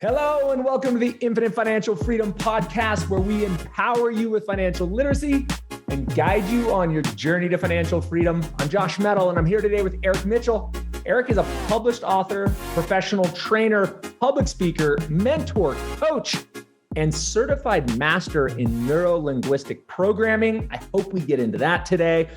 Hello, and welcome to the Infinite Financial Freedom Podcast, where we empower you with financial literacy and guide you on your journey to financial freedom. I'm Josh Metal, and I'm here today with Eric Mitchell. Eric is a published author, professional trainer, public speaker, mentor, coach, and certified master in Neuro-Linguistic Programming. I hope we get into that today.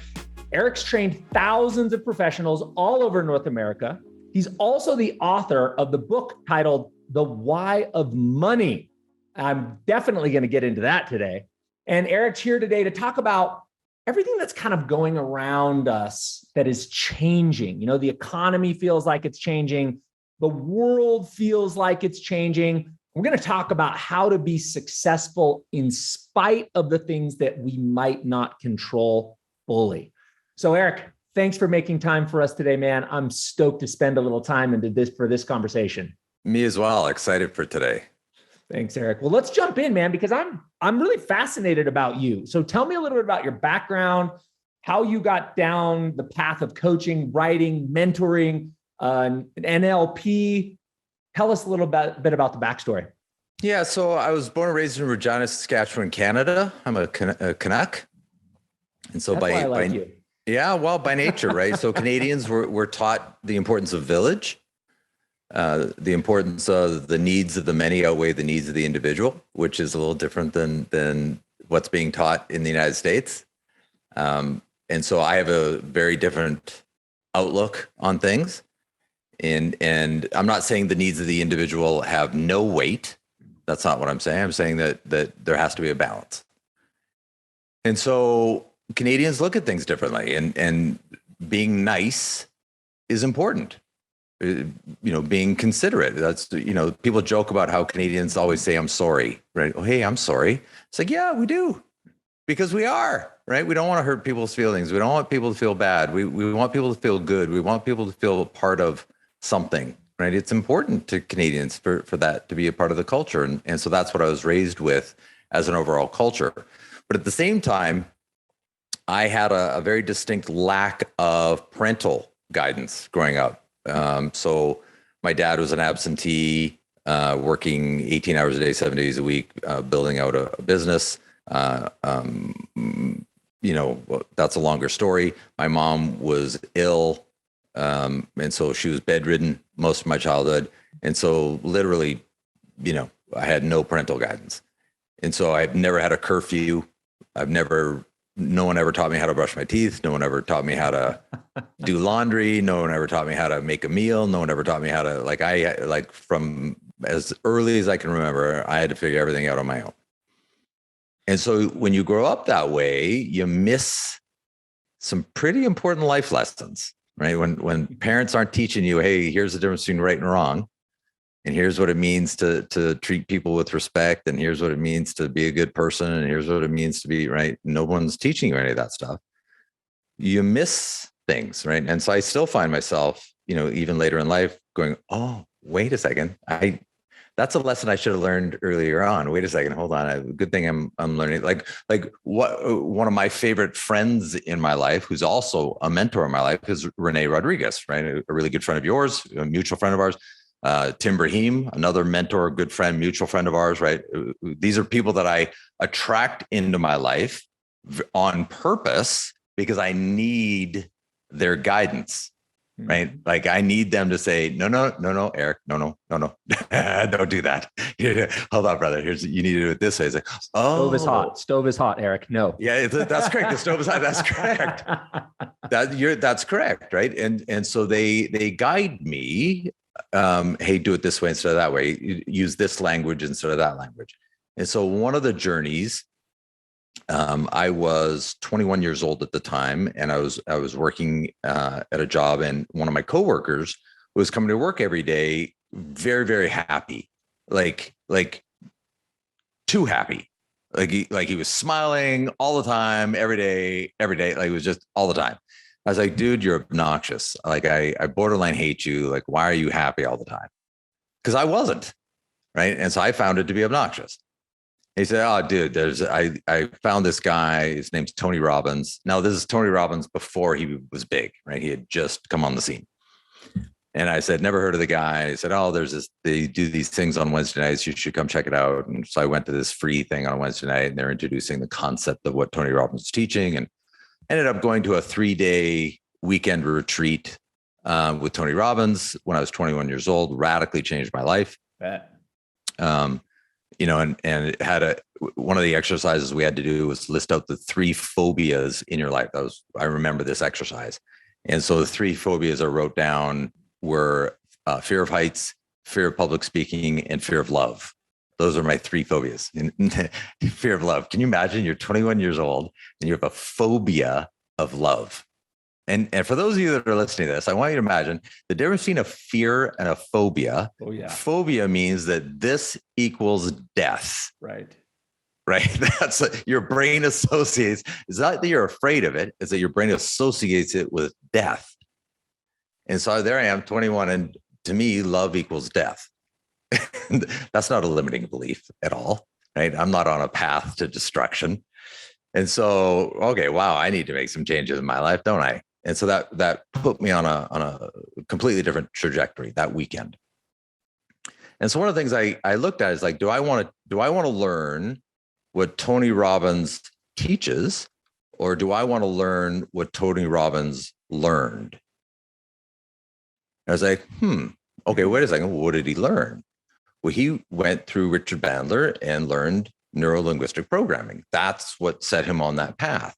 Eric's trained thousands of professionals all over North America. He's also the author of the book titled The Why of Money. I'm definitely going to get into that today. And Eric's here today to talk about everything that's kind of going around us that is changing. You know, the economy feels like it's changing. The world feels like it's changing. We're going to talk about how to be successful in spite of the things that we might not control fully. So Eric, thanks for making time for us today, man. I'm stoked to spend a little time into this conversation. Me as well. Excited for today. Thanks, Eric. Well, let's jump in, man, because I'm really fascinated about you. So tell me a little bit about your background, how you got down the path of coaching, writing, mentoring, NLP. Tell us a little bit about the backstory. Yeah. So I was born and raised in Regina, Saskatchewan, Canada. I'm a Canuck. And so That's why I like you. Yeah, well, by nature, right? So Canadians were taught the importance of village, the importance of the needs of the many outweigh the needs of the individual, which is a little different than what's being taught in the United States. And so I have a very different outlook on things. And I'm not saying the needs of the individual have no weight. That's not what I'm saying. I'm saying that there has to be a balance. And so Canadians look at things differently, and being nice is important. You know, being considerate. That's, you know, people joke about how Canadians always say, "I'm sorry," right? Oh, hey, I'm sorry. It's like, yeah, we do, because we are, right? We don't want to hurt people's feelings. We don't want people to feel bad. We want people to feel good. We want people to feel part of something, right? It's important to Canadians for that to be a part of the culture. And so that's what I was raised with as an overall culture. But at the same time, I had a very distinct lack of parental guidance growing up. So my dad was an absentee, working 18 hours a day, 7 days a week, building out a business. You know, that's a longer story. My mom was ill. And so she was bedridden most of my childhood. And so literally, you know, I had no parental guidance. And so I've never had a curfew. No one ever taught me how to brush my teeth. No one ever taught me how to do laundry. No one ever taught me how to make a meal. No one ever taught me how to, from as early as I can remember, I had to figure everything out on my own. And so when you grow up that way, you miss some pretty important life lessons, right? When parents aren't teaching you, hey, here's the difference between right and wrong. And here's what it means to treat people with respect. And here's what it means to be a good person. And here's what it means to be right. No one's teaching you any of that stuff. You miss things, right? And so I still find myself, you know, even later in life going, oh, wait a second. That's a lesson I should have learned earlier on. Wait a second. Hold on. Good thing I'm learning. Like one of my favorite friends in my life, who's also a mentor in my life, is Renee Rodriguez, right? A really good friend of yours, a mutual friend of ours. Tim Brahim, another mentor, good friend, mutual friend of ours, right? These are people that I attract into my life on purpose because I need their guidance, right? Like I need them to say, no, Eric, no, don't do that. Hold on, brother. You need to do it this way. It's like, oh, Stove is hot, Eric. No. Yeah, that's correct. The stove is hot. That's correct. That's correct, right? And so they guide me. Hey, do it this way instead of that way. Use this language instead of that language. And so one of the journeys, I was 21 years old at the time, and I was working at a job, and one of my coworkers was coming to work every day, very, very happy, like too happy, like he was smiling all the time, every day, like it was just all the time. I was like, dude, you're obnoxious. Like I borderline hate you. Like, why are you happy all the time? Because I wasn't, right? And so I found it to be obnoxious. He said, oh, dude, I found this guy. His name's Tony Robbins. Now, this is Tony Robbins before he was big, right? He had just come on the scene. And I said, never heard of the guy. I said, oh, they do these things on Wednesday nights. You should come check it out. And so I went to this free thing on Wednesday night, and they're introducing the concept of what Tony Robbins is teaching, and ended up going to a 3-day weekend retreat with Tony Robbins when I was 21 years old. Radically changed my life. And it had one of the exercises we had to do was list out the 3 phobias in your life. I remember this exercise. And so the 3 phobias I wrote down were fear of heights, fear of public speaking, and fear of love. Those are my 3 phobias. Fear of love. Can you imagine you're 21 years old and you have a phobia of love? And for those of you that are listening to this, I want you to imagine the difference between a fear and a phobia. Oh, yeah. Phobia means that this equals death. Right. That's your brain associates. It's not that you're afraid of it. It's that your brain associates it with death. And so there I am, 21. And to me, love equals death. That's not a limiting belief at all, right? I'm not on a path to destruction. And so, okay, wow, I need to make some changes in my life, don't I? And so that put me on a completely different trajectory that weekend. And so one of the things I looked at is like, do I want to learn what Tony Robbins teaches, or do I want to learn what Tony Robbins learned? I was like, okay, wait a second. What did he learn? Well, he went through Richard Bandler and learned Neuro-Linguistic Programming. That's what set him on that path.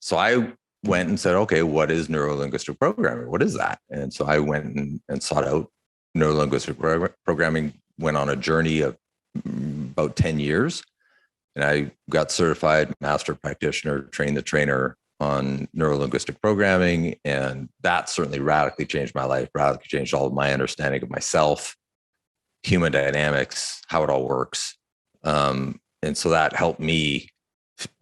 So I went and said, okay, what is Neuro-Linguistic Programming? What is that? And so I went and sought out Neuro-Linguistic Programming, went on a journey of about 10 years. And I got certified master practitioner, trained the trainer on Neuro-Linguistic Programming. And that certainly radically changed my life, radically changed all of my understanding of myself, human dynamics, how it all works. And so that helped me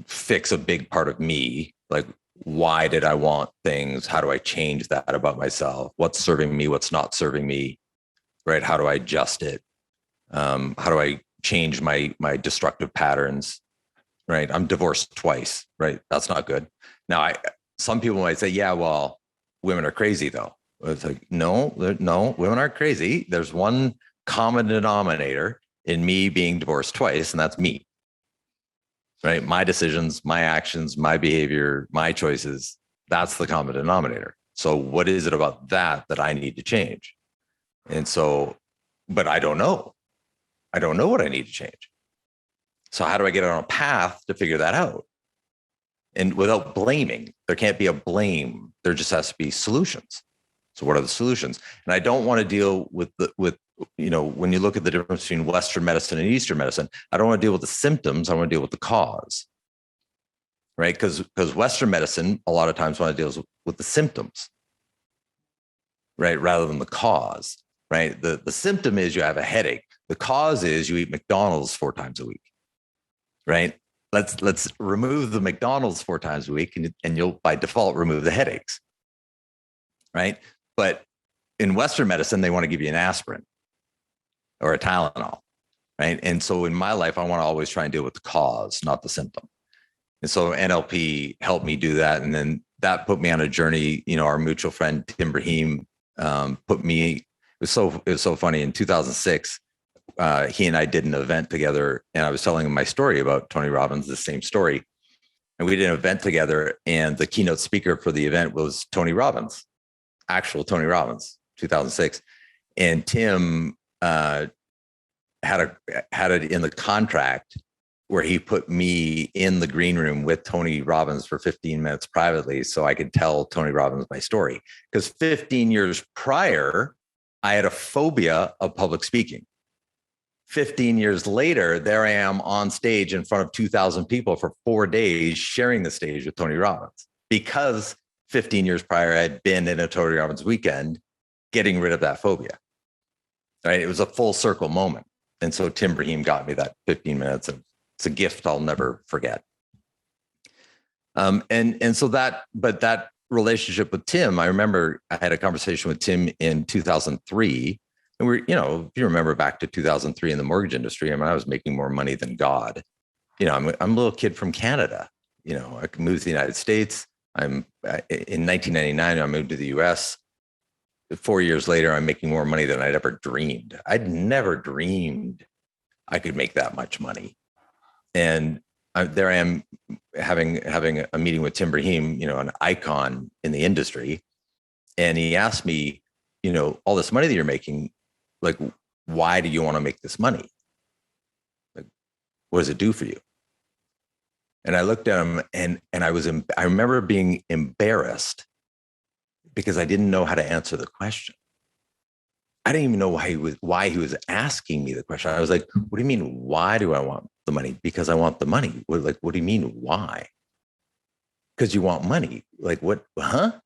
fix a big part of me. Like, why did I want things? How do I change that about myself? What's serving me? What's not serving me? Right? How do I adjust it? How do I change my destructive patterns? Right? I'm divorced twice. Right? That's not good. Now, some people might say, yeah, well, women are crazy though. It's like, no, women aren't crazy. There's one common denominator in me being divorced twice, and that's me. Right? My decisions, my actions, my behavior, my choices, that's the common denominator. So what is it about that I need to change? And so, but I don't know. I don't know what I need to change. So how do I get on a path to figure that out? And without blaming, there can't be a blame. There just has to be solutions. So what are the solutions? And I don't want to deal with when you look at the difference between Western medicine and Eastern medicine, I don't want to deal with the symptoms. I want to deal with the cause, right? Because Western medicine, a lot of times want to deal with the symptoms, right? Rather than the cause, right? The symptom is you have a headache. The cause is you eat McDonald's 4 times a week, right? Let's remove the McDonald's 4 times a week, and you'll by default remove the headaches, right? But in Western medicine, they want to give you an aspirin or a Tylenol, right? And so in my life, I want to always try and deal with the cause, not the symptom. And so NLP helped me do that. And then that put me on a journey. Our mutual friend, Tim Brahim, put me, it was so funny. In 2006, he and I did an event together, and I was telling him my story about Tony Robbins, the same story. And we did an event together, and the keynote speaker for the event was Tony Robbins, actual Tony Robbins, 2006. And Tim had it in the contract where he put me in the green room with Tony Robbins for 15 minutes privately so I could tell Tony Robbins my story. Because 15 years prior, I had a phobia of public speaking. 15 years later, there I am on stage in front of 2,000 people for 4 days, sharing the stage with Tony Robbins, because 15 years prior, I had been in a Tony Robbins weekend, getting rid of that phobia, right? It was a full circle moment. And so Tim Brahim got me that 15 minutes, and it's a gift I'll never forget. But that relationship with Tim, I remember I had a conversation with Tim in 2003. And if you remember back to 2003 in the mortgage industry, I was making more money than God. I'm a little kid from Canada. I moved to the United States. In 1999, I moved to the US. 4 years later, I'm making more money than I'd ever dreamed. I'd never dreamed I could make that much money. And there I am having a meeting with Tim Brahim, an icon in the industry. And he asked me, all this money that you're making, like, why do you want to make this money? Like, what does it do for you? And I looked at him and I remember being embarrassed because I didn't know how to answer the question. I didn't even know why he was asking me the question. I was like, what do you mean? Why do I want the money? Because I want the money. What do you mean? Why? Because you want money. Like what? Huh?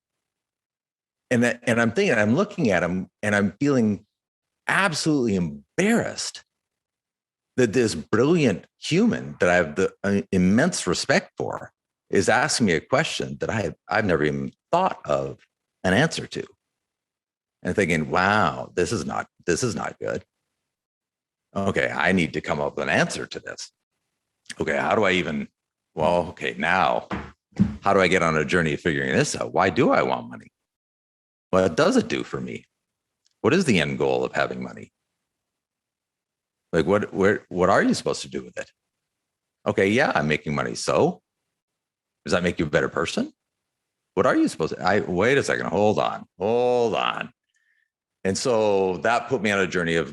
And I'm thinking, I'm looking at him and I'm feeling absolutely embarrassed that this brilliant human that I have the immense respect for is asking me a question that I've never even thought of an answer to. And thinking, wow, this is not good. Okay, I need to come up with an answer to this. Okay, how do I even, now, how do I get on a journey of figuring this out? Why do I want money? What does it do for me? What is the end goal of having money? Like, what are you supposed to do with it? Okay, yeah, I'm making money. So does that make you a better person? What are you supposed to, wait a second, hold on. And so that put me on a journey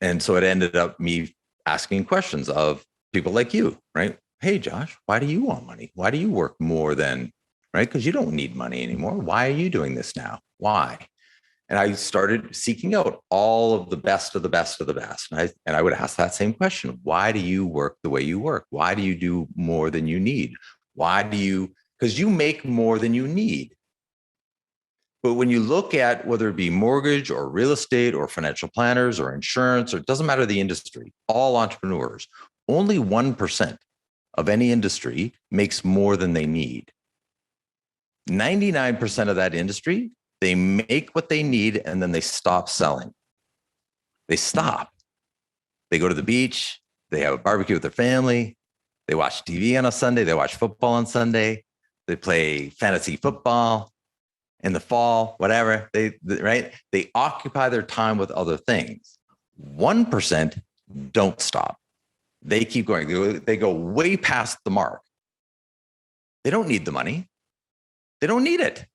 and so it ended up me asking questions of people like you, right? Hey, Josh, why do you want money? Why do you work more than, right? Because you don't need money anymore. Why are you doing this now? Why? And I started seeking out all of the best of the best of the best. And I would ask that same question. Why do you work the way you work? Why do you do more than you need? Because you make more than you need. But when you look at whether it be mortgage or real estate or financial planners or insurance, or it doesn't matter the industry, all entrepreneurs, only 1% of any industry makes more than they need. 99% of that industry, they make what they need and then they stop selling. They stop. They go to the beach, they have a barbecue with their family, they watch TV on a Sunday, they watch football on Sunday, they play fantasy football. In the fall, whatever, they occupy their time with other things. 1% don't stop. They keep going. They go way past the mark. They don't need the money. They don't need it.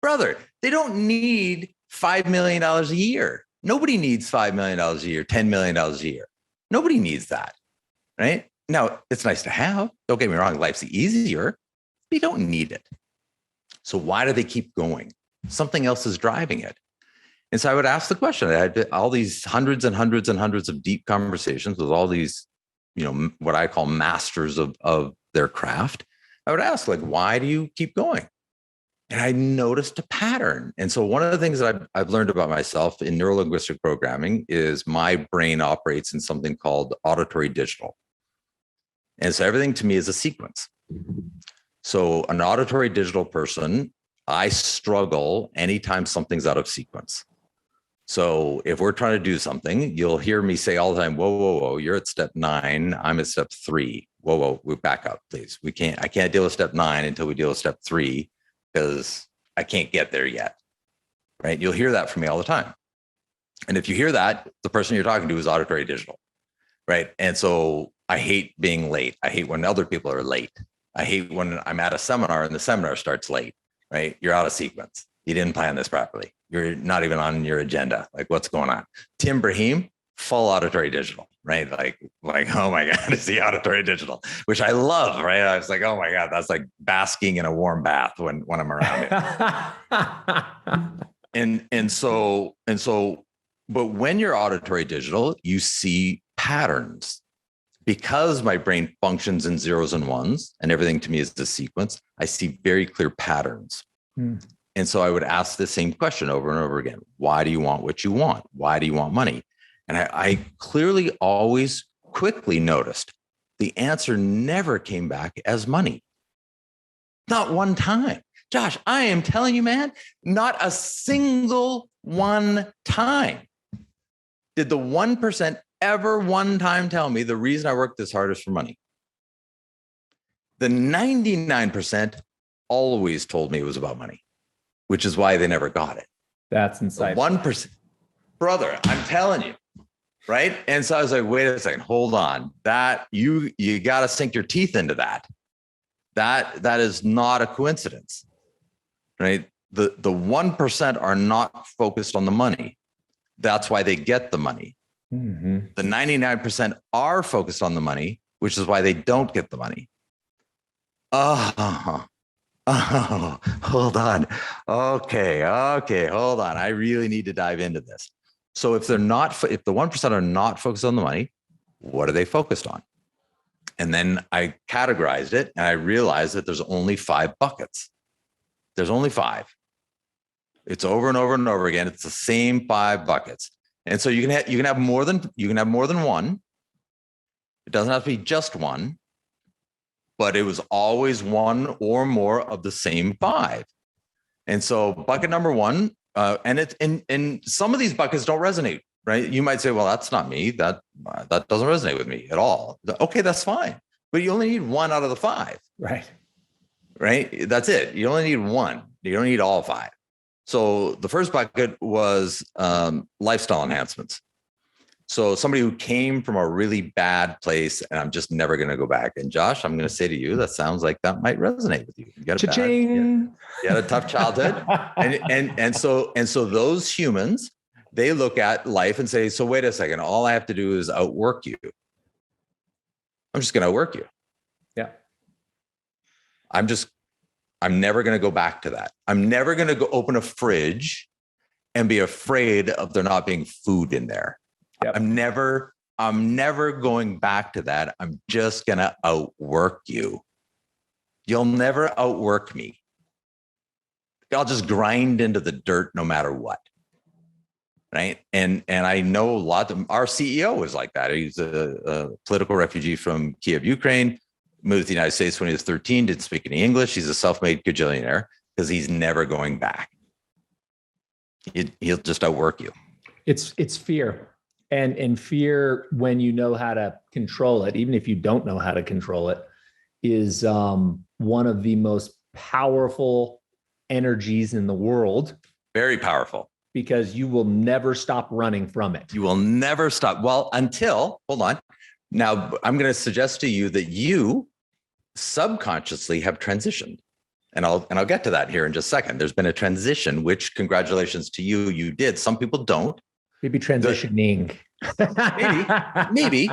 Brother, they don't need $5 million a year. Nobody needs $5 million a year, $10 million a year. Nobody needs that, right? Now, it's nice to have. Don't get me wrong. Life's easier, but you don't need it. So why do they keep going? Something else is driving it. And so I would ask the question. I had all these hundreds and hundreds and hundreds of deep conversations with all these, what I call masters of their craft. I would ask, like, why do you keep going? And I noticed a pattern. And so one of the things that I've learned about myself in neuro-linguistic programming is my brain operates in something called auditory digital. And so everything to me is a sequence. So an auditory digital person, I struggle anytime something's out of sequence. So if we're trying to do something, you'll hear me say all the time, whoa, you're at step 9. I'm at step 3. Whoa, we back up, please. I can't deal with step 9 until we deal with step 3 because I can't get there yet, right? You'll hear that from me all the time. And if you hear that, the person you're talking to is auditory digital, right? And so I hate being late. I hate when other people are late. I hate when I'm at a seminar and the seminar starts late, right? You're out of sequence. You didn't plan this properly. You're not even on your agenda. Like, what's going on? Tim Brahim, full auditory digital, right? Like, oh my God, is he auditory digital? Which I love, right? I was like, oh my God, that's like basking in a warm bath when I'm around it. and so, but when you're auditory digital, you see patterns. Because my brain functions in zeros and ones and everything to me is the sequence, I see very clear patterns. And so I would ask the same question over and over again. Why do you want what you want? Why do you want money? And I clearly always quickly noticed the answer never came back as money. Not one time. Josh, I am telling you, man, not a single one time did the 1% ever one time tell me the reason I work this hard is for money. The 99% always told me it was about money, which is why they never got it. That's insightful. 1%, brother, I'm telling you. Right. And so I was like, wait a second, hold on. That you got to sink your teeth into that. That is not a coincidence. Right. The 1% are not focused on the money. That's why they get the money. Mm-hmm. The 99% are focused on the money, which is why they don't get the money. Oh, hold on. Okay, hold on. I really need to dive into this. So if the 1% are not focused on the money, what are they focused on? And then I categorized it and I realized that there's only 5 buckets. There's only 5. It's over and over and over again. It's the same 5 buckets. And so you can have more than one. It doesn't have to be just one, but it was always one or more of the same 5. And so bucket number 1, and some of these buckets don't resonate, right? You might say, well, that's not me. That doesn't resonate with me at all. Okay, that's fine. But you only need 1 out of the 5. Right. That's it. You only need 1. You don't need all 5. So the first bucket was lifestyle enhancements. So somebody who came from a really bad place and I'm just never going to go back. And Josh, I'm going to say to you, that sounds like that might resonate with you. You got you had a tough childhood. and so those humans, they look at life and say, so wait a second, all I have to do is outwork you. I'm just going to outwork you. Yeah. I'm never going to go back to that. I'm never going to go open a fridge and be afraid of there not being food in there. Yep. I'm never going back to that. I'm just going to outwork you. You'll never outwork me. I'll just grind into the dirt no matter what. Right. And I know a lot of our CEO was like that. He's a political refugee from Kiev, Ukraine, moved to the United States when he was 13, didn't speak any English. He's a self-made gajillionaire because he's never going back. He'll just outwork you. It's fear. And fear, when you know how to control it, even if you don't know how to control it, is one of the most powerful energies in the world. Very powerful. Because you will never stop running from it. You will never stop. Well, hold on. Now, I'm going to suggest to you that you subconsciously have transitioned. And I'll get to that here in just a second. There's been a transition, which congratulations to you. You did. Some people don't. Maybe transitioning. Maybe.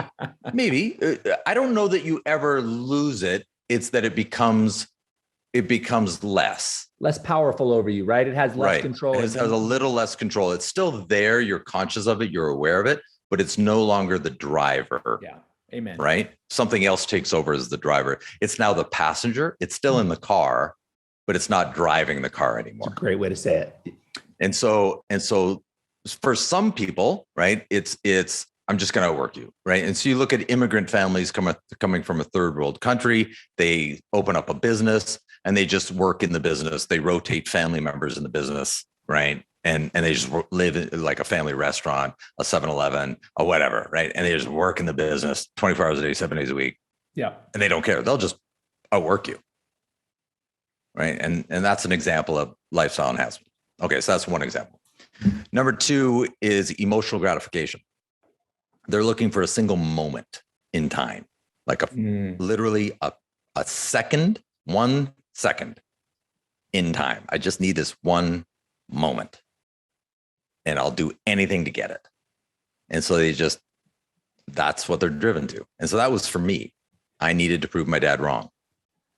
I don't know that you ever lose it. It's that it becomes less powerful over you, right? It has less control. It has a little less control. It's still there. You're conscious of it. You're aware of it, but it's no longer the driver. Yeah. Amen. Right. Something else takes over as the driver. It's now the passenger. It's still in the car, but it's not driving the car anymore. That's a great way to say it. And so for some people, right, it's I'm just going to outwork you, right? And so you look at immigrant families coming from a third world country, they open up a business and they just work in the business. They rotate family members in the business, right? And they just live in like a family restaurant, a 7-Eleven, or whatever, right? And they just work in the business 24 hours a day, 7 days a week. Yeah. And they don't care. They'll just outwork you, right? And that's an example of lifestyle enhancement. Okay, so that's one example. Number 2 is emotional gratification. They're looking for a single moment in time, like literally a second, 1 second in time. I just need this one moment and I'll do anything to get it. And so that's what they're driven to. And so that was for me. I needed to prove my dad wrong.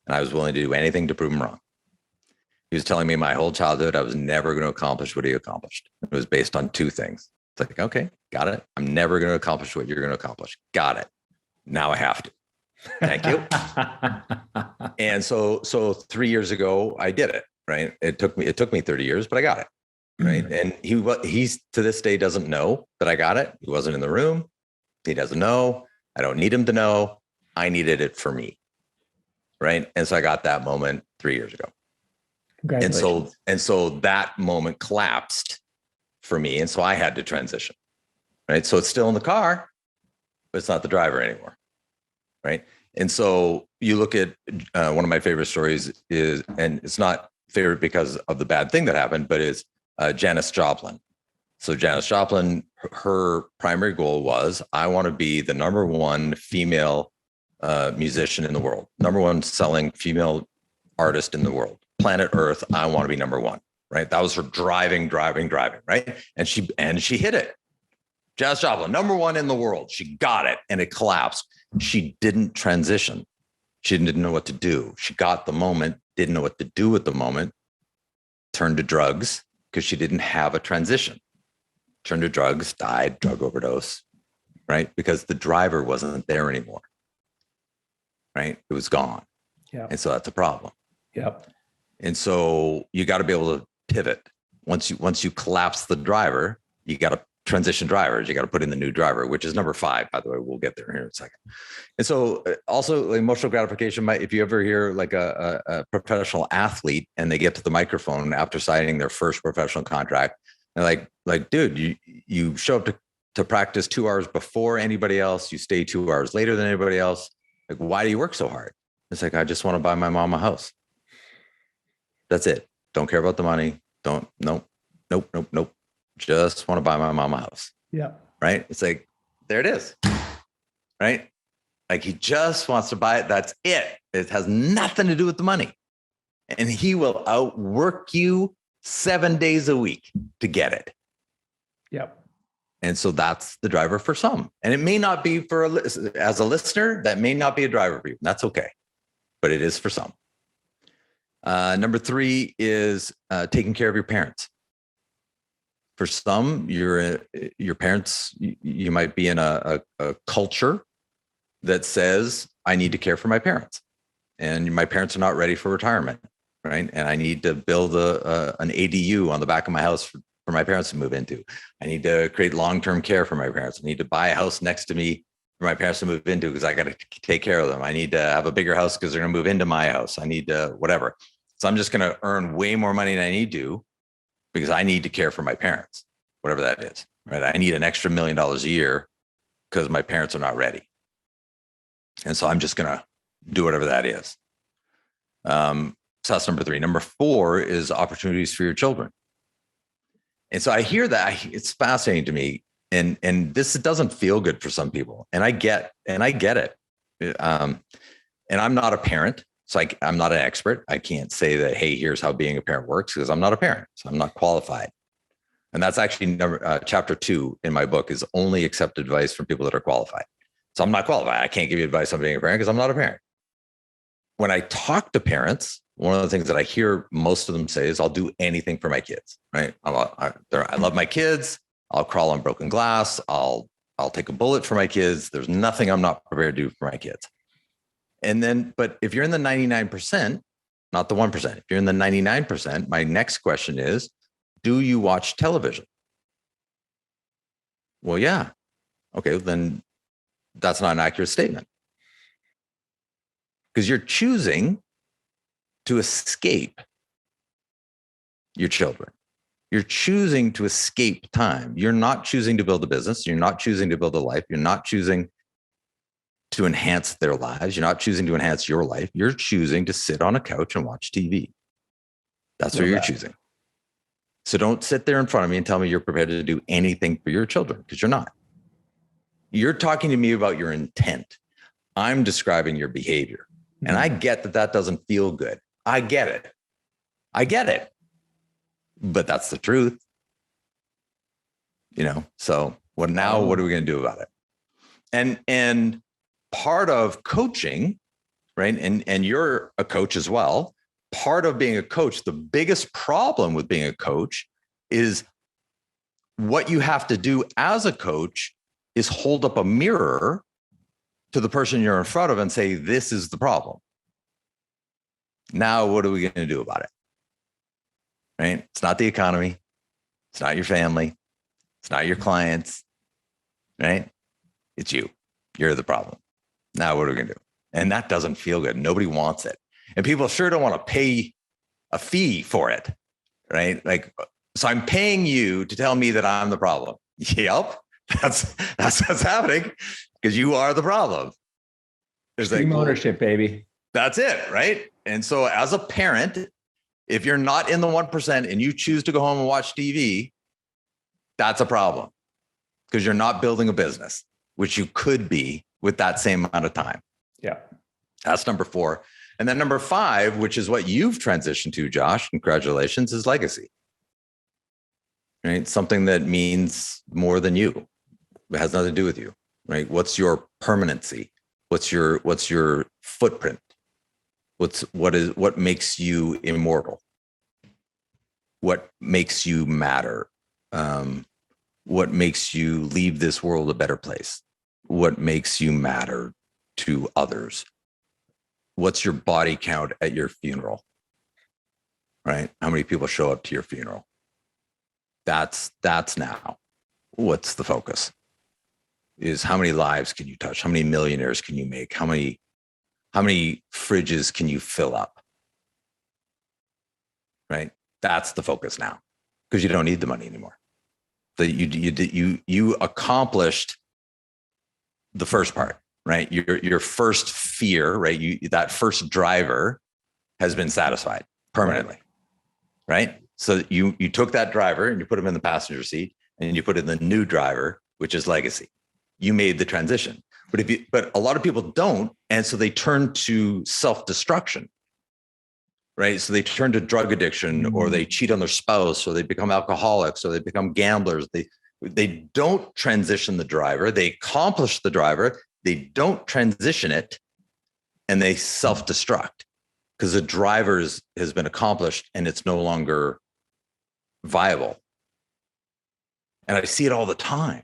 And I was willing to do anything to prove him wrong. He was telling me my whole childhood, I was never going to accomplish what he accomplished. It was based on 2 things. It's like, okay, got it. I'm never going to accomplish what you're going to accomplish. Got it. Now I have to. Thank you. And so 3 years ago, I did it, right? It took me 30 years, but I got it. Right. And he's to this day doesn't know that I got it. He wasn't in the room. He doesn't know. I don't need him to know. I needed it for me. Right. And so I got that moment 3 years ago. And so that moment collapsed for me. And so I had to transition. Right. So it's still in the car, but it's not the driver anymore. Right. And so you look at one of my favorite stories is, and it's not favorite because of the bad thing that happened, but it's Janis Joplin. So Janis Joplin, her primary goal was, I want to be the number one female musician in the world, number one selling female artist in the world, planet Earth. I want to be number one, right? That was her driving, right? And she hit it. Janis Joplin, number one in the world. She got it, and it collapsed. She didn't transition. She didn't know what to do. She got the moment, didn't know what to do with the moment, turned to drugs because she didn't have a transition. Turned to drugs, died, drug overdose, right? Because the driver wasn't there anymore, right? It was gone. Yeah. And so that's a problem. Yep. And so you got to be able to pivot. Once you collapse the driver, you got to transition drivers. You got to put in the new driver, which is number 5, by the way. We'll get there here in a second. And so also emotional gratification, if you ever hear like a professional athlete and they get to the microphone after signing their first professional contract, they're like, dude, you show up to practice 2 hours before anybody else. You stay 2 hours later than anybody else. Like, why do you work so hard? It's like, I just want to buy my mom a house. That's it. Don't care about the money. Nope. Just want to buy my mom a house. Yeah. Right. It's like, there it is. Right. Like, he just wants to buy it. That's it. It has nothing to do with the money. And he will outwork you 7 days a week to get it. Yep. And so that's the driver for some. And it may not be as a listener, that may not be a driver for you. That's okay. But it is for some. Number 3 is taking care of your parents. For some, your parents, you might be in a culture that says, I need to care for my parents. And my parents are not ready for retirement, right? And I need to build an ADU on the back of my house for my parents to move into. I need to create long-term care for my parents. I need to buy a house next to me for my parents to move into because I got to take care of them. I need to have a bigger house because they're going to move into my house. I need to whatever. So I'm just going to earn way more money than I need to because I need to care for my parents, whatever that is, right? I need an extra $1 million a year because my parents are not ready. And so I'm just going to do whatever that is. So that's number 3. Number 4 is opportunities for your children. And so I hear that. It's fascinating to me. And this doesn't feel good for some people. And I get it. And I'm not a parent. So I'm not an expert. I can't say that, hey, here's how being a parent works because I'm not a parent. So I'm not qualified. And that's actually chapter 2 in my book is only accept advice from people that are qualified. So I'm not qualified. I can't give you advice on being a parent because I'm not a parent. When I talk to parents, one of the things that I hear most of them say is, I'll do anything for my kids, right? I love my kids. I'll crawl on broken glass. I'll take a bullet for my kids. There's nothing I'm not prepared to do for my kids. And then, but if you're in the 99%, not the 1%, if you're in the 99%, my next question is, do you watch television? Well, yeah. Okay, then that's not an accurate statement. Because you're choosing to escape your children. You're choosing to escape time. You're not choosing to build a business. You're not choosing to build a life. You're not choosing to enhance their lives. You're not choosing to enhance your life. You're choosing to sit on a couch and watch TV. That's what you're choosing. So don't sit there in front of me and tell me you're prepared to do anything for your children, because you're not. You're talking to me about your intent. I'm describing your behavior. And I get that that doesn't feel good. I get it. But that's the truth. So what are we going to do about it? And part of coaching, right? And you're a coach as well. Part of being a coach, the biggest problem with being a coach is what you have to do as a coach is hold up a mirror to the person you're in front of and say, this is the problem. Now, what are we going to do about it? Right? It's not the economy. It's not your family. It's not your clients. Right? It's you. You're the problem. Now, what are we going to do? And that doesn't feel good. Nobody wants it. And people sure don't want to pay a fee for it. Right? Like, so I'm paying you to tell me that I'm the problem. Yep. That's what's happening, because you are the problem. There's Team ownership, baby. That's it, right? And so as a parent, If you're not in the 1% and you choose to go home and watch TV, that's a problem because you're not building a business, which you could be with that same amount of time. Yeah. That's number 4. And then number 5, which is what you've transitioned to, Josh, congratulations, is legacy. Right? Something that means more than you. It has nothing to do with you, right? What's your permanency? What's your footprint? What makes you immortal? What makes you matter? What makes you leave this world a better place? What makes you matter to others? What's your body count at your funeral? Right? How many people show up to your funeral? That's now. What's the focus? Is how many lives can you touch? How many millionaires can you make? How many fridges can you fill up? Right? That's the focus now, because you don't need the money anymore. That you accomplished the first part, right? Your first fear, right? That first driver has been satisfied permanently, right? So you took that driver and you put him in the passenger seat, and you put in the new driver, which is legacy. You made the transition. But a lot of people don't, and so they turn to self-destruction, right? So they turn to drug addiction, or they cheat on their spouse, or they become alcoholics, or they become gamblers. They don't transition the driver. They accomplish the driver. They don't transition it, and they self-destruct because the driver has been accomplished and it's no longer viable. And I see it all the time.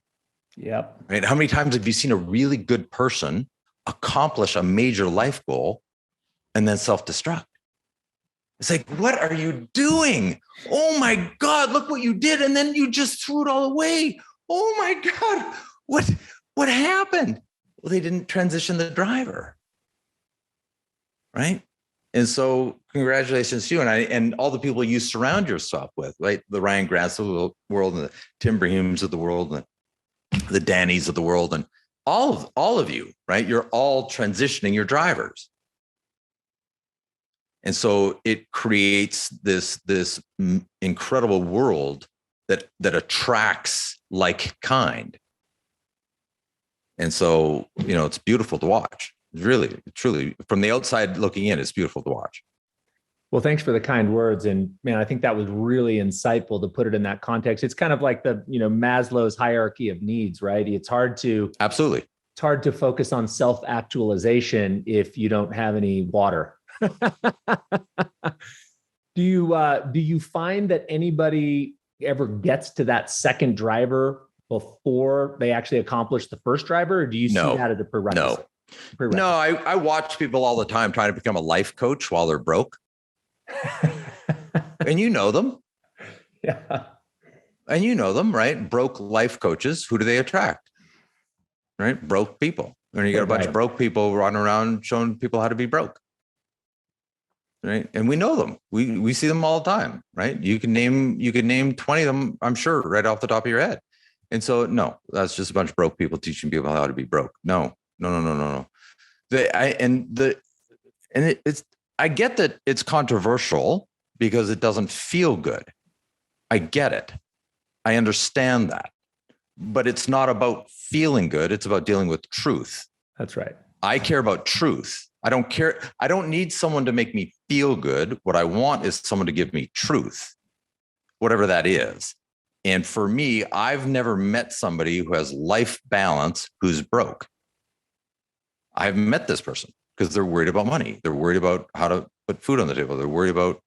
Yep. Right? How many times have you seen a really good person accomplish a major life goal and then self-destruct? It's like, what are you doing? Oh my God, look what you did. And then you just threw it all away. Oh my God, what happened? Well, they didn't transition the driver. Right? And so congratulations to you and all the people you surround yourself with, right? The Ryan Grants of the world, and the Tim Brahims of the world, and the Dannys of the world, and all of you, right? You're all transitioning your drivers. And so it creates this incredible world that attracts like kind. And so, it's beautiful to watch. Really, truly, from the outside looking in, it's beautiful to watch. Well, thanks for the kind words. And man, I think that was really insightful to put it in that context. It's kind of like the, Maslow's hierarchy of needs, right? It's hard to focus on self-actualization if you don't have any water. Do you find that anybody ever gets to that second driver before they actually accomplish the first driver? Or do you see that as a prerequisite? No, I watch people all the time trying to become a life coach while they're broke. And you know them. Yeah. And you know them, right? Broke life coaches. Who do they attract? Right? Broke people. And you got a bunch of broke people running around showing people how to be broke. Right? And we know them. We see them all the time, right? You can name 20 of them, I'm sure, right off the top of your head. And so, no, that's just a bunch of broke people teaching people how to be broke. No. I get that it's controversial because it doesn't feel good. I get it. I understand that. But it's not about feeling good. It's about dealing with truth. That's right. I care about truth. I don't care. I don't need someone to make me feel good. What I want is someone to give me truth, whatever that is. And for me, I've never met somebody who has life balance who's broke. I haven't met this person because they're worried about money. They're worried about how to put food on the table. They're worried about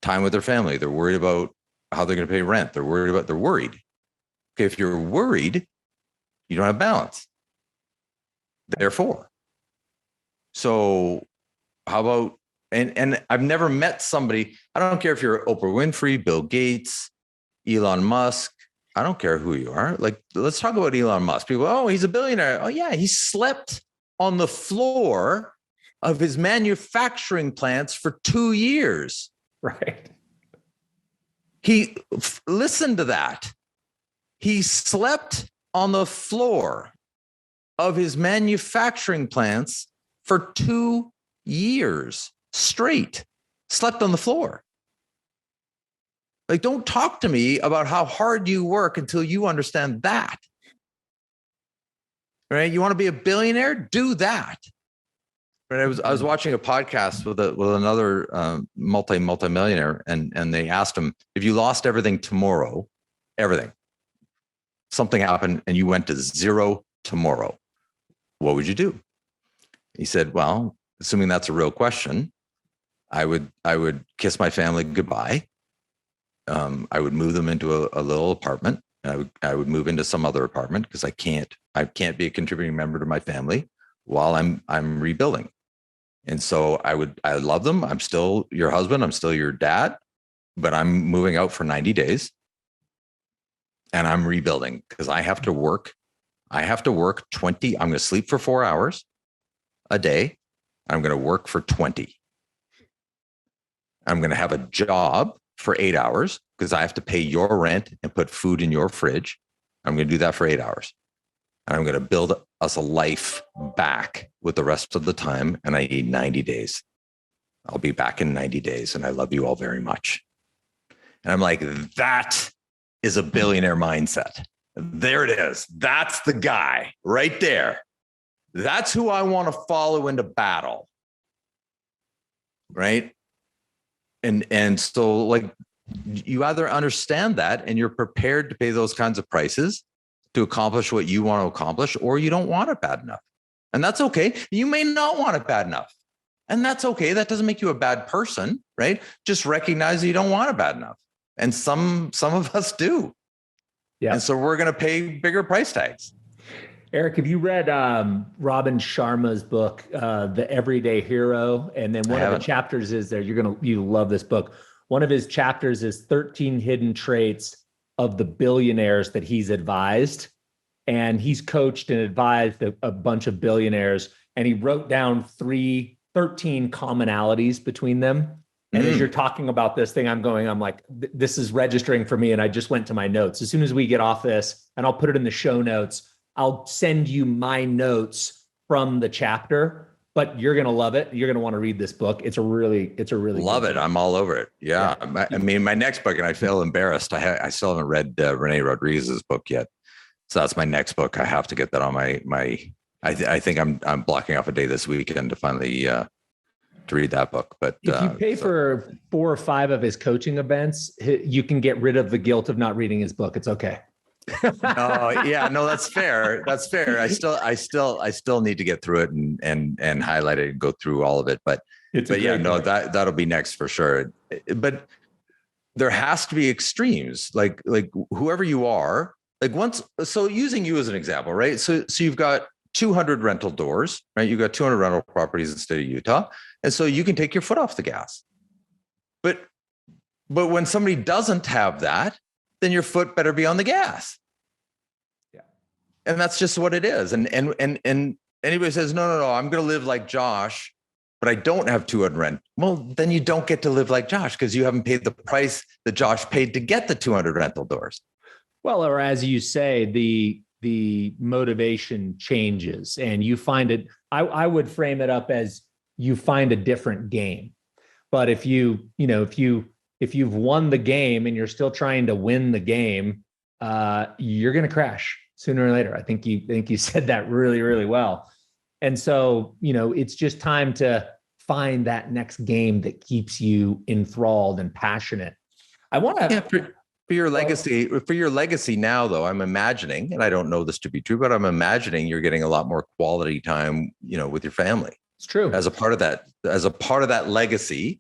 time with their family. They're worried about how they're going to pay rent. They're worried. Okay, if you're worried, you don't have balance. Therefore, so how about, and I've never met somebody, I don't care if you're Oprah Winfrey, Bill Gates, Elon Musk, I don't care who you are. Like, let's talk about Elon Musk. People, oh, he's a billionaire. Oh yeah, he slept on the floor of his manufacturing plants for 2 years. Right. Listen to that. He slept on the floor of his manufacturing plants for 2 years straight. Slept on the floor. Like, don't talk to me about how hard you work until you understand that. Right? You want to be a billionaire? Do that. Right? I was watching a podcast with another multimillionaire, and they asked him, if you lost everything tomorrow, everything, something happened and you went to zero tomorrow, what would you do? He said, well, assuming that's a real question, I would kiss my family goodbye. I would move them into a little apartment. And I would move into some other apartment because I can't be a contributing member to my family while I'm rebuilding. And so I love them. I'm still your husband. I'm still your dad, but I'm moving out for 90 days and I'm rebuilding because I have to work. I have to work 20. I'm going to sleep for 4 hours a day. I'm going to work for 20. I'm going to have a job for 8 hours because I have to pay your rent and put food in your fridge. I'm going to do that for 8 hours. And I'm going to build us a life back with the rest of the time. And I need 90 days. I'll be back in 90 days. And I love you all very much. And I'm like, that is a billionaire mindset. There it is. That's the guy right there. That's who I want to follow into battle. Right. And so, like, you either understand that and you're prepared to pay those kinds of prices to accomplish what you want to accomplish, or you don't want it bad enough. And that's okay. You may not want it bad enough. And that's okay. That doesn't make you a bad person, right? Just recognize that you don't want it bad enough. And some of us do. Yeah. And so we're going to pay bigger price tags. Eric, have you read Robin Sharma's book, The Everyday Hero? And then one of the chapters is there. You love this book. One of his chapters is 13 hidden traits of the billionaires that he's advised. And he's coached and advised a bunch of billionaires. And he wrote down 13 commonalities between them. And as you're talking about this thing, I'm like, this is registering for me. And I just went to my notes. As soon as we get off this, and I'll put it in the show notes, I'll send you my notes from the chapter, but you're going to love it. You're going to want to read this book. It's a really love it. I'm all over it. Yeah. I mean, my next book, and I feel embarrassed. I still haven't read Rene Rodriguez's book yet. So that's my next book. I have to get that on I think I'm blocking off a day this weekend to finally, to read that book. But if you pay for 4 or 5 of his coaching events, you can get rid of the guilt of not reading his book. It's okay. Oh yeah, no, that's fair. That's fair. I still need to get through it and highlight it and go through all of it. But yeah, no, that'll be next for sure. But there has to be extremes, like whoever you are, so using you as an example, right? So you've got 200 rental doors, right? You've got 200 rental properties in the state of Utah. And so you can take your foot off the gas. But when somebody doesn't have that, then your foot better be on the gas. Yeah. And that's just what it is. And anybody says, no, I'm going to live like Josh, but I don't have 200 rent. Well, then you don't get to live like Josh because you haven't paid the price that Josh paid to get the 200 rental doors. Well, or as you say, the motivation changes and you find it. I would frame it up as you find a different game. But if you've won the game and you're still trying to win the game, you're going to crash sooner or later. I think you said that really, really well. And so, it's just time to find that next game that keeps you enthralled and passionate. I want to for your legacy now, though, I'm imagining, and I don't know this to be true, but I'm imagining you're getting a lot more quality time, with your family. It's true. As a part of that legacy,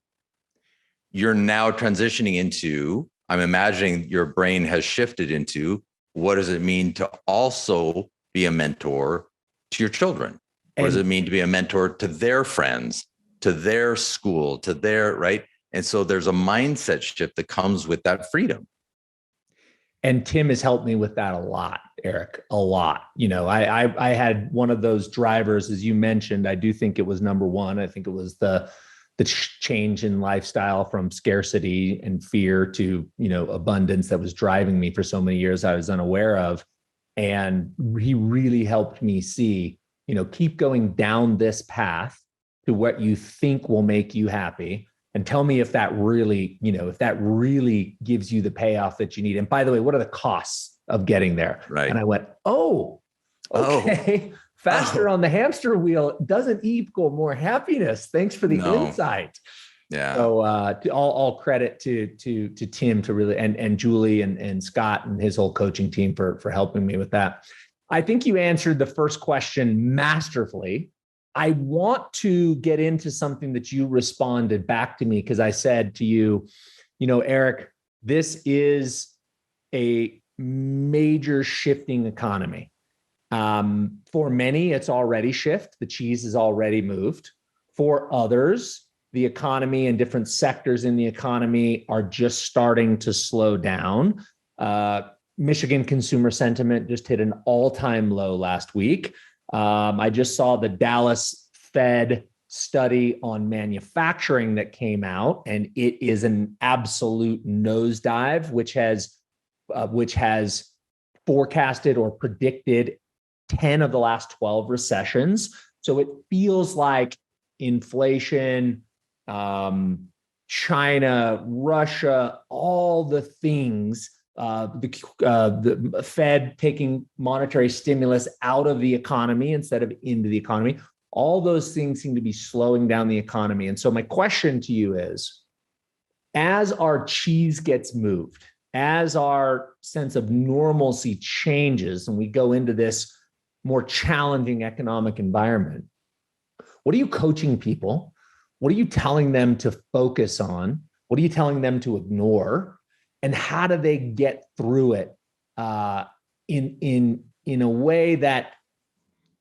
you're now transitioning into, I'm imagining your brain has shifted into, what does it mean to also be a mentor to your children? What does it mean to be a mentor to their friends, to their school, to their, right? And so there's a mindset shift that comes with that freedom. And Tim has helped me with that a lot, Eric, a lot. I had one of those drivers, as you mentioned. I do think it was number one. I think it was the change in lifestyle from scarcity and fear to, abundance that was driving me for so many years I was unaware of. And he really helped me see, keep going down this path to what you think will make you happy. and tell me if that really, if that really gives you the payoff that you need. And by the way, what are the costs of getting there? Right. And I went, okay. Faster on the hamster wheel doesn't equal more happiness. Thanks for the insight. Yeah. So all credit to Tim to really, and Julie and Scott and his whole coaching team for helping me with that. I think you answered the first question masterfully. I want to get into something that you responded back to me, because I said to you, Eric, this is a major shifting economy. For many, it's already shift. The cheese is already moved. For others, the economy and different sectors in the economy are just starting to slow down. Michigan consumer sentiment just hit an all-time low last week. I just saw the Dallas Fed study on manufacturing that came out, and it is an absolute nosedive, which has forecasted or predicted 10 of the last 12 recessions. So it feels like inflation, China, Russia, all the things, the Fed taking monetary stimulus out of the economy instead of into the economy, all those things seem to be slowing down the economy. And so my question to you is, as our cheese gets moved, as our sense of normalcy changes, and we go into this more challenging economic environment, what are you coaching people? What are you telling them to focus on? What are you telling them to ignore? And how do they get through it in a way that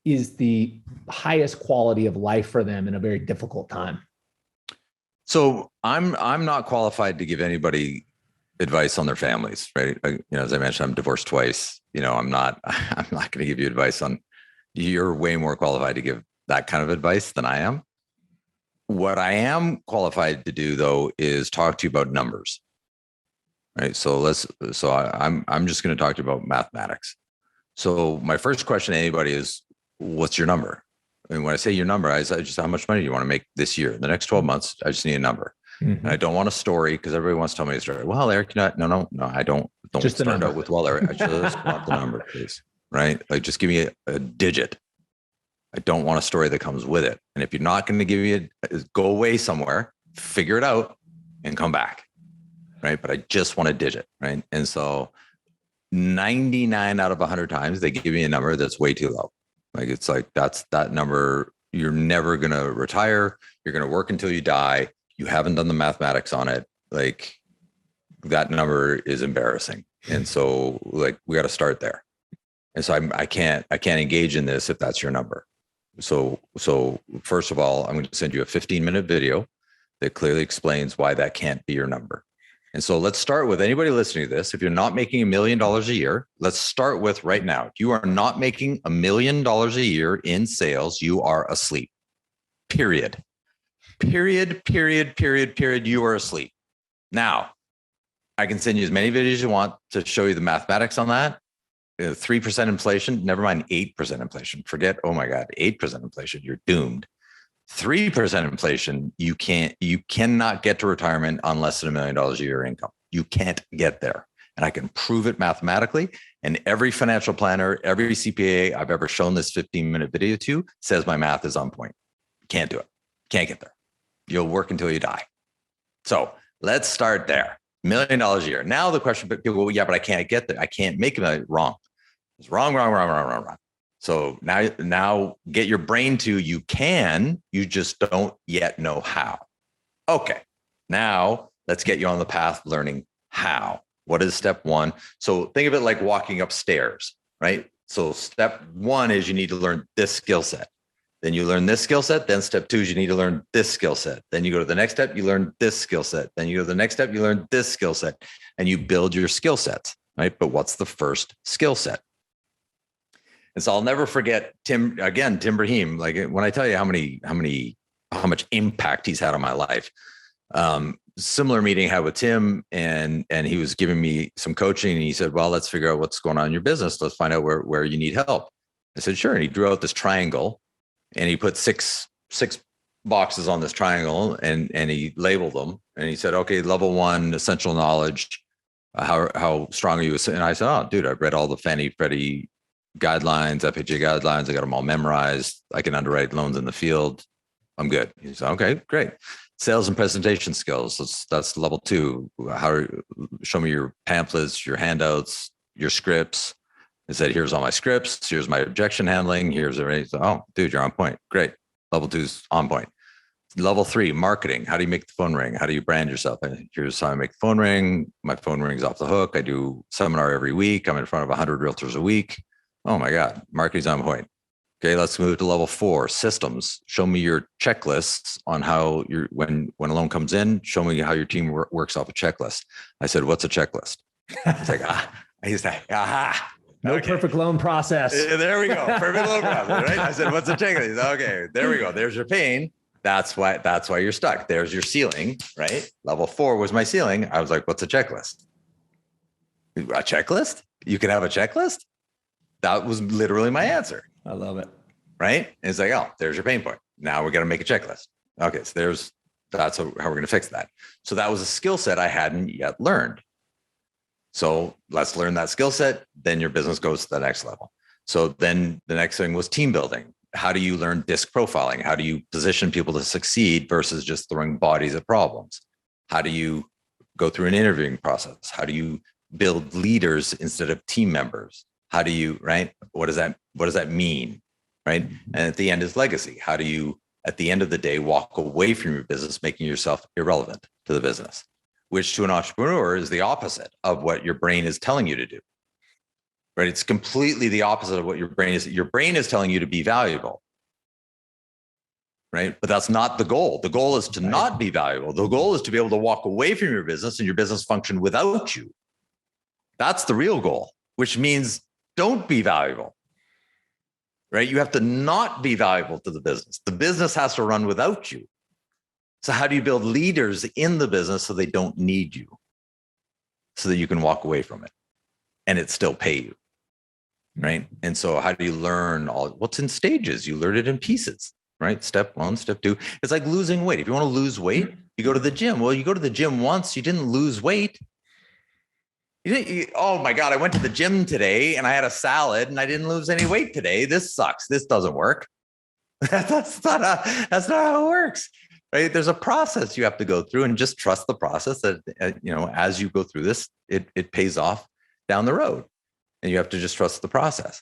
is the highest quality of life for them in a very difficult time? So I'm not qualified to give anybody advice on their families, right? As I mentioned, I'm divorced twice. I'm not going to give you advice on. You're way more qualified to give that kind of advice than I am. What I am qualified to do, though, is talk to you about numbers, right? So I'm just going to talk to you about mathematics. So my first question to anybody is, what's your number? And when I say your number, I say just how much money do you want to make this year? The next 12 months, I just need a number. Mm-hmm. And I don't want a story, because everybody wants to tell me a story. Well, Eric, no, I don't just start out with, well, Eric, I just want the number, please. Right? Like, just give me a digit. I don't want a story that comes with it. And if you're not going to give me go away somewhere, figure it out and come back. Right? But I just want a digit. Right? And so 99 out of 100 times they give me a number that's way too low. Like, it's like, that's that number. You're never going to retire. You're going to work until you die. You haven't done the mathematics on it. Like, that number is embarrassing. And so, like, we got to start there. And so I can't engage in this if that's your number. So first of all, I'm going to send you a 15-minute video that clearly explains why that can't be your number. And so let's start with anybody listening to this. If you're not making $1 million a year, let's start with right now. If you are not making $1 million a year in sales, you are asleep. Period. You are asleep. Now, I can send you as many videos as you want to show you the mathematics on that. 3% inflation, never mind 8% inflation. Forget, oh my God, 8% inflation, you're doomed. 3% inflation, you cannot get to retirement on less than $1 million a year income. You can't get there. And I can prove it mathematically. And every financial planner, every CPA I've ever shown this 15-minute video to says my math is on point. Can't do it. Can't get there. You'll work until you die. So let's start there. $1 million a year. Now the question, but people go, yeah, but I can't get there. I can't make it. Wrong. It's wrong. So now get your brain to, you can, you just don't yet know how. Okay. Now let's get you on the path learning how. What is step one? So think of it like walking upstairs, right? So step one is you need to learn this skill set. Then you learn this skill set. Then step two is you need to learn this skill set. Then you go to the next step, you learn this skill set. Then you go to the next step, you learn this skill set, and you build your skill sets, right? But what's the first skill set? And so I'll never forget Tim Brahim. Like, when I tell you how much impact he's had on my life. Similar meeting I had with Tim, and he was giving me some coaching, and he said, well, let's figure out what's going on in your business. Let's find out where you need help. I said, sure. And he drew out this triangle, and he put six boxes on this triangle, and he labeled them, and he said, okay, level 1, essential knowledge. How strong are you? And I said, oh, dude, I've read all the Fannie Freddie guidelines, FHA guidelines. I got them all memorized. I can underwrite loans in the field. I'm good. He said, okay, great. Sales and presentation skills. That's level 2. Show me your pamphlets, your handouts, your scripts. I said, here's all my scripts. Here's my objection handling. Here's everything. So, oh, dude, you're on point. Great. Level 2's on point. Level 3, marketing. How do you make the phone ring? How do you brand yourself? And here's how I make the phone ring. My phone rings off the hook. I do seminar every week. I'm in front of 100 realtors a week. Oh my God, marketing's on point. Okay, let's move to level 4, systems. Show me your checklists on how when a loan comes in, show me how your team works off a checklist. I said, what's a checklist? He's like, he's like, aha. No okay. Perfect loan process. There we go. Perfect loan process, right? I said, what's a checklist? Okay, there we go. There's your pain. That's why you're stuck. There's your ceiling, right? Level 4 was my ceiling. I was like, what's a checklist? A checklist? You can have a checklist? That was literally my answer. I love it. Right? And it's like, oh, there's your pain point. Now we're going to make a checklist. Okay. So that's how we're going to fix that. So that was a skill set I hadn't yet learned. So let's learn that skill set. Then your business goes to the next level. So then the next thing was team building. How do you learn disc profiling? How do you position people to succeed versus just throwing bodies at problems? How do you go through an interviewing process? How do you build leaders instead of team members? How do you, right? What does that mean? Right? And at the end is legacy. How do you, at the end of the day, walk away from your business, making yourself irrelevant to the business, which to an entrepreneur is the opposite of what your brain is telling you to do. Right? It's completely the opposite of what your brain is. Your brain is telling you to be valuable. Right? But that's not the goal. The goal is to not be valuable. The goal is to be able to walk away from your business and your business function without you. That's the real goal, which means don't be valuable. Right? You have to not be valuable to the business. The business has to run without you. So how do you build leaders in the business so they don't need you? So that you can walk away from it and it still pay you. Right? And so how do you learn what's in stages? You learn it in pieces, right? Step 1, step 2. It's like losing weight. If you want to lose weight, you go to the gym. Well, you go to the gym once, you didn't lose weight. Oh my God, I went to the gym today and I had a salad and I didn't lose any weight today. This sucks. This doesn't work. That's not how it works. Right? There's a process you have to go through, and just trust the process that, as you go through this, it pays off down the road, and you have to just trust the process.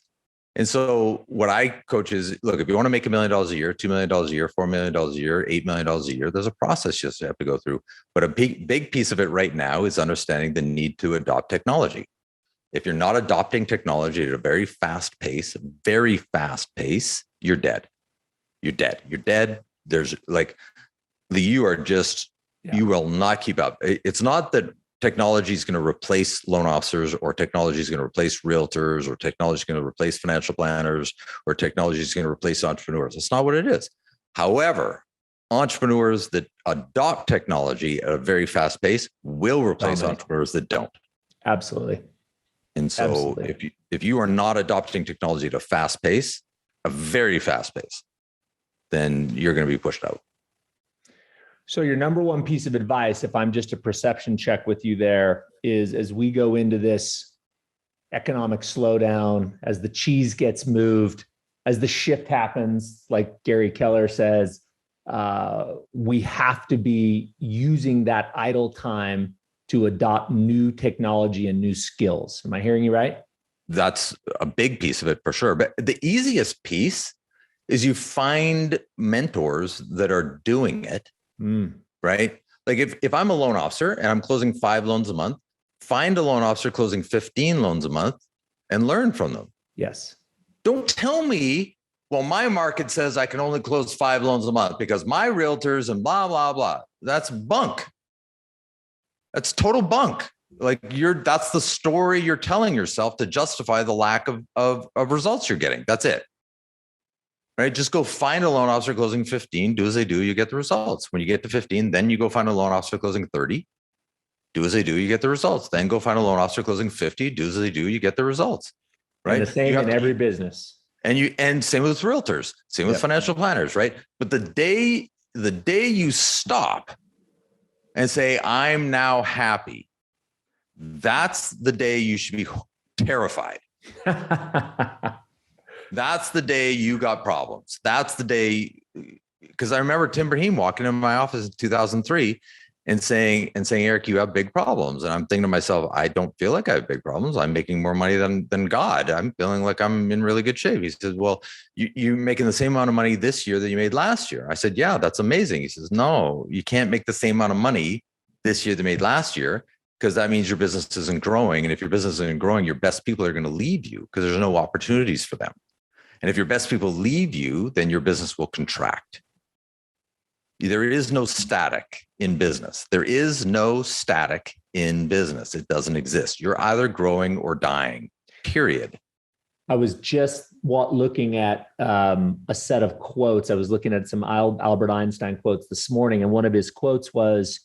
And so what I coach is, look, if you want to make $1 million a year, $2 million a year, $4 million a year, $8 million a year, there's a process you have to go through. But a big piece of it right now is understanding the need to adopt technology. If you're not adopting technology at a very fast pace, you're dead. You're dead. There's you are just, you will not keep up. It's not that technology is going to replace loan officers, or technology is going to replace realtors, or technology is going to replace financial planners, or technology is going to replace entrepreneurs. It's not what it is. However, entrepreneurs that adopt technology at a very fast pace will replace entrepreneurs that don't. Absolutely. And so if you are not adopting technology at a fast pace, a very fast pace, then you're going to be pushed out. So your number one piece of advice, if I'm just a perception check with you there, is as we go into this economic slowdown, as the cheese gets moved, as the shift happens, like Gary Keller says, we have to be using that idle time to adopt new technology and new skills. Am I hearing you right? That's a big piece of it for sure. But the easiest piece is you find mentors that are doing it. Right? Like if I'm a loan officer and I'm closing 5 loans a month, find a loan officer closing 15 loans a month and learn from them. Yes. Don't tell me, well, my market says I can only close 5 loans a month because my realtors and blah, blah, blah. That's bunk. That's total bunk. That's the story you're telling yourself to justify the lack of results you're getting. That's it. Right? Just go find a loan officer closing 15, do as they do, you get the results. When you get to 15, then you go find a loan officer closing 30, do as they do, you get the results. Then go find a loan officer closing 50, do as they do, you get the results. Right? And the same in every business. And same with realtors, same with financial planners, right? But the day the day you stop and say, I'm now happy, that's the day you should be terrified. That's the day you got problems. That's the day, because I remember Tim Brahim walking into my office in 2003 and saying, Eric, you have big problems. And I'm thinking to myself, I don't feel like I have big problems. I'm making more money than God. I'm feeling like I'm in really good shape. He says, well, you're making the same amount of money this year that you made last year. I said, yeah, that's amazing. He says, no, you can't make the same amount of money this year that you made last year, because that means your business isn't growing. And if your business isn't growing, your best people are going to leave you because there's no opportunities for them. And if your best people leave you, then your business will contract. There is no static in business. There is no static in business. It doesn't exist. You're either growing or dying, period. I was just looking at a set of quotes. I was looking at some Albert Einstein quotes this morning, and one of his quotes was,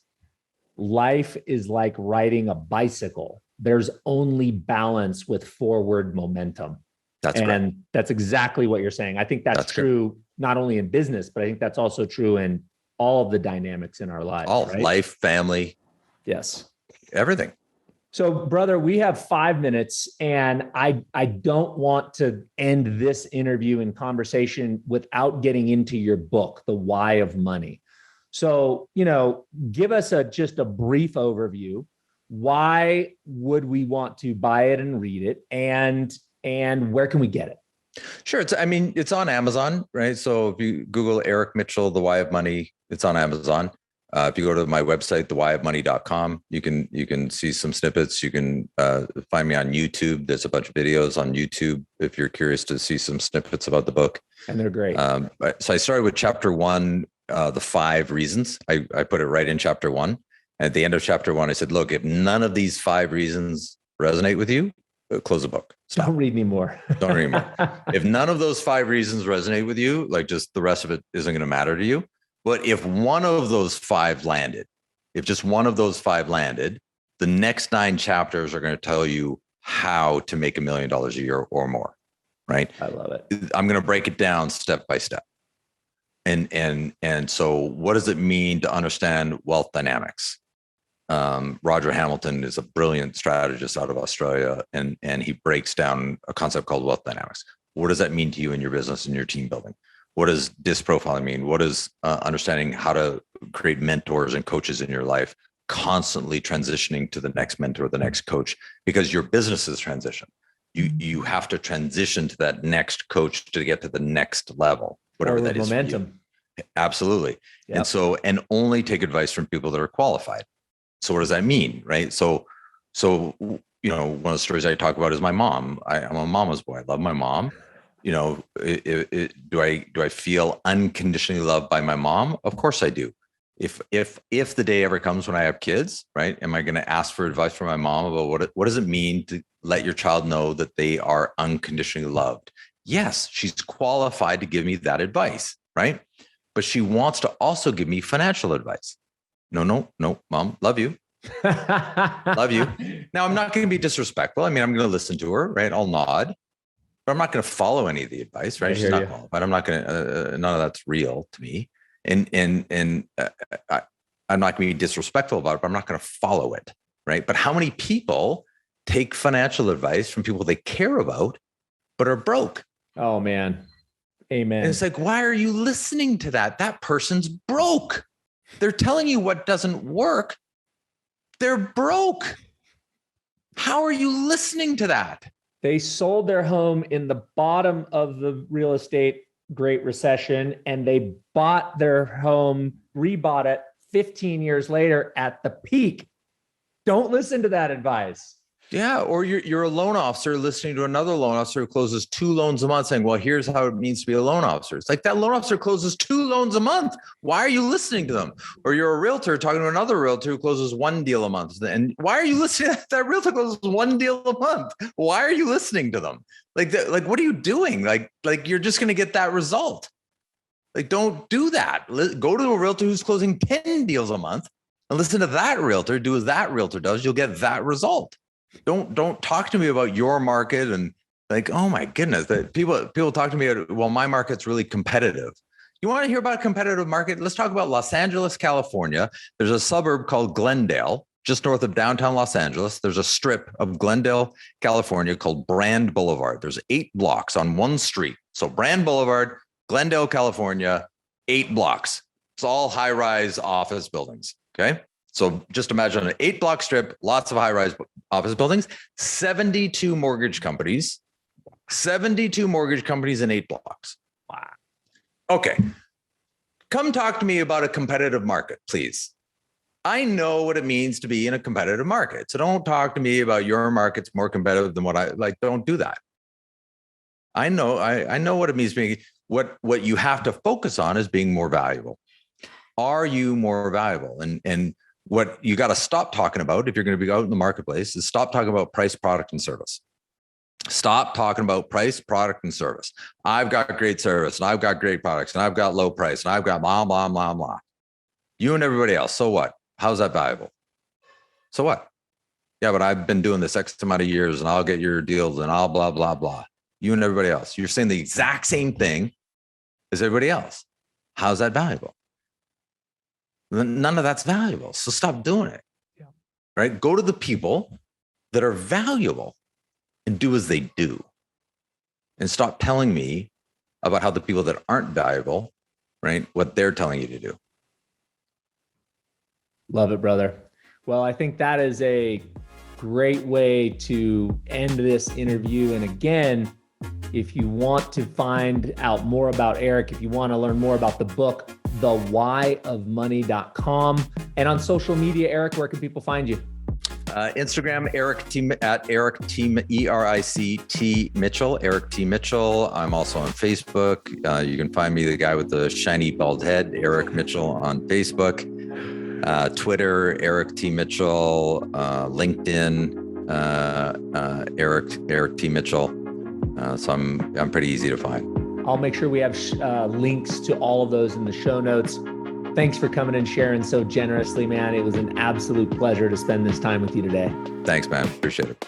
life is like riding a bicycle. There's only balance with forward momentum. That's exactly what you're saying. I think that's true, good. Not only in business, but I think that's also true in all of the dynamics in our lives. All right? Life, family. Yes. Everything. So, brother, we have 5 minutes, and I don't want to end this interview and conversation without getting into your book, The Why of Money. So, give us just a brief overview. Why would we want to buy it and read it? And where can we get it? Sure. It's on Amazon, right? So if you Google Eric Mitchell, The Why of Money, it's on Amazon. If you go to my website, thewhyofmoney.com, you can see some snippets. You can find me on YouTube. There's a bunch of videos on YouTube if you're curious to see some snippets about the book. And they're great. So I started with chapter 1, the 5 reasons. I put it right in chapter 1. And at the end of chapter 1, I said, look, if none of these 5 reasons resonate with you, close the book. Stop. Don't read anymore. Don't read anymore. If none of those 5 reasons resonate with you, like just the rest of it isn't going to matter to you. But if one of those 5 landed, if just one of those 5 landed, the next 9 chapters are going to tell you how to make $1 million a year or more. Right? I love it. I'm going to break it down step by step. And so what does it mean to understand wealth dynamics? Roger Hamilton is a brilliant strategist out of Australia, and he breaks down a concept called wealth dynamics. What does that mean to you in your business and your team building? What does disc profiling mean? What is understanding how to create mentors and coaches in your life, constantly transitioning to the next mentor, the next coach, because your business is transition. You have to transition to that next coach to get to the next level, whatever that is. Momentum. Absolutely. Yep. And only take advice from people that are qualified. So what does that mean? Right. So, one of the stories I talk about is my mom. I'm a mama's boy. I love my mom. Do I feel unconditionally loved by my mom? Of course I do. If the day ever comes when I have kids, right? Am I going to ask for advice from my mom about what does it mean to let your child know that they are unconditionally loved? Yes, she's qualified to give me that advice, right? But she wants to also give me financial advice. No, mom, love you. Love you. Now, I'm not going to be disrespectful. I'm going to listen to her, right? I'll nod, but I'm not going to follow any of the advice, right? She's not qualified. I'm not going to, none of that's real to me. And I'm not going to be disrespectful about it, but I'm not going to follow it, right? But how many people take financial advice from people they care about, but are broke? Oh, man. Amen. And it's like, why are you listening to that? That person's broke. They're telling you what doesn't work. They're broke. How are you listening to that? They sold their home in the bottom of the real estate Great Recession, and they bought their home, rebought it 15 years later at the peak. Don't listen to that advice. Yeah. Or you're a loan officer listening to another loan officer who closes 2 loans a month saying, well, here's how it means to be a loan officer. It's like that loan officer closes 2 loans a month. Why are you listening to them? Or you're a realtor talking to another realtor who closes 1 deal a month. And why are you listening to that realtor closes 1 deal a month? Why are you listening to them? Like, what are you doing? Like you're just going to get that result. Like, don't do that. Go to a realtor who's closing 10 deals a month and listen to that realtor, do as that realtor does. You'll get that result. Don't talk to me about your market and like, oh my goodness, that people talk to me. Well, my market's really competitive. You want to hear about a competitive market? Let's talk about Los Angeles, California. There's a suburb called Glendale, just north of downtown Los Angeles. There's a strip of Glendale, California called Brand Boulevard. There's 8 blocks on one street. So Brand Boulevard, Glendale, California, 8 blocks. It's all high-rise office buildings. Okay. So just imagine an 8-block strip, lots of high-rise office buildings, 72 mortgage companies in 8 blocks. Wow. Okay. Come talk to me about a competitive market, please. I know what it means to be in a competitive market. So don't talk to me about your market's more competitive than what I like. Don't do that. I know what it means to be. What you have to focus on is being more valuable. Are you more valuable? And what you got to stop talking about if you're going to be out in the marketplace is stop talking about price, product, and service. Stop talking about price, product, and service. I've got great service, and I've got great products, and I've got low price, and I've got blah, blah, blah, blah. You and everybody else. So what? How's that valuable? So what? Yeah, but I've been doing this X amount of years, and I'll get your deals, and I'll blah, blah, blah. You and everybody else. You're saying the exact same thing as everybody else. How's that valuable? None of that's valuable. So stop doing it. Yeah. Right? Go to the people that are valuable and do as they do. And stop telling me about how the people that aren't valuable, right, what they're telling you to do. Love it, brother. Well, I think that is a great way to end this interview. And again, if you want to find out more about Eric, if you want to learn more about the book, thewhyofmoney.com. And on social media, Eric, where can people find you? Instagram, Eric T at Eric T ERIC Mitchell, Eric T Mitchell. I'm also on Facebook. You can find me, the guy with the shiny bald head, Eric Mitchell on Facebook. Twitter, Eric T Mitchell. LinkedIn, Eric T Mitchell. So I'm pretty easy to find. I'll make sure we have links to all of those in the show notes. Thanks for coming and sharing so generously, man. It was an absolute pleasure to spend this time with you today. Thanks, man. Appreciate it.